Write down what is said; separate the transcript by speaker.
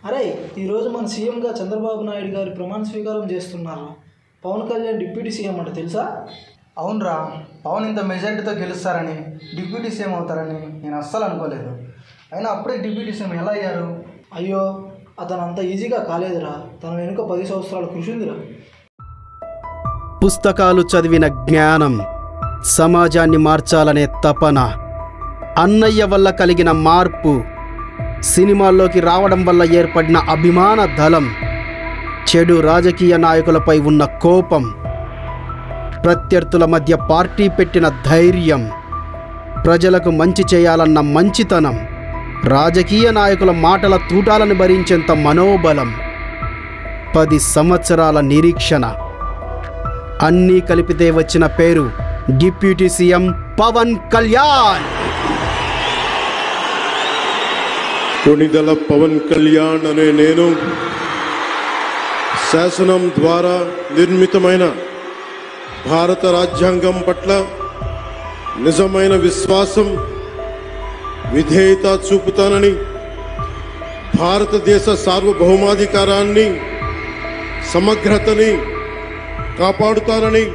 Speaker 1: అరే ఈరోజు మన సీఎంగా చంద్రబాబు నాయుడు గారి ప్రమాణ స్వీకారం చేస్తున్నారు. పవన్ కళ్యాణ్ డిప్యూటీ సీఎం అంటే తెలుసా?
Speaker 2: అవునరా, పవన్ ఇంత మెజార్టీతో గెలుస్తారని, డిప్యూటీ సీఎం అవుతారని నేను అస్సలు అనుకోలేదు. అయినా అప్పుడే డిప్యూటీ సీఎం ఎలా అయ్యారు?
Speaker 1: అయ్యో, అతను అంత ఈజీగా కాలేదురా. తన వెనుక 10 సంవత్సరాల కృషి ఉందిరా.
Speaker 3: పుస్తకాలు చదివిన జ్ఞానం, సమాజాన్ని మార్చాలనే తపన, అన్నయ్య వల్ల కలిగిన మార్పు, సినిమాల్లోకి రావడం వల్ల ఏర్పడిన అభిమాన దళం, చెడు రాజకీయ నాయకులపై ఉన్న కోపం, ప్రత్యర్థుల మధ్య పార్టీ పెట్టిన ధైర్యం, ప్రజలకు మంచి చేయాలన్న మంచితనం, రాజకీయ నాయకుల మాటల తూటాలను భరించేంత మనోబలం, 10 సంవత్సరాల నిరీక్షణ, అన్నీ కలిపితే వచ్చిన పేరు డిప్యూటీ సీఎం పవన్ కళ్యాణ్.
Speaker 4: కొణిదెల పవన్ కళ్యాణ్ అనే నేను శాసనం ద్వారా నిర్మితమైన భారత రాజ్యాంగం పట్ల నిజమైన విశ్వాసం, విధేయత చూపుతానని, భారతదేశ సార్వభౌమాధికారాన్ని, సమగ్రతని కాపాడుతానని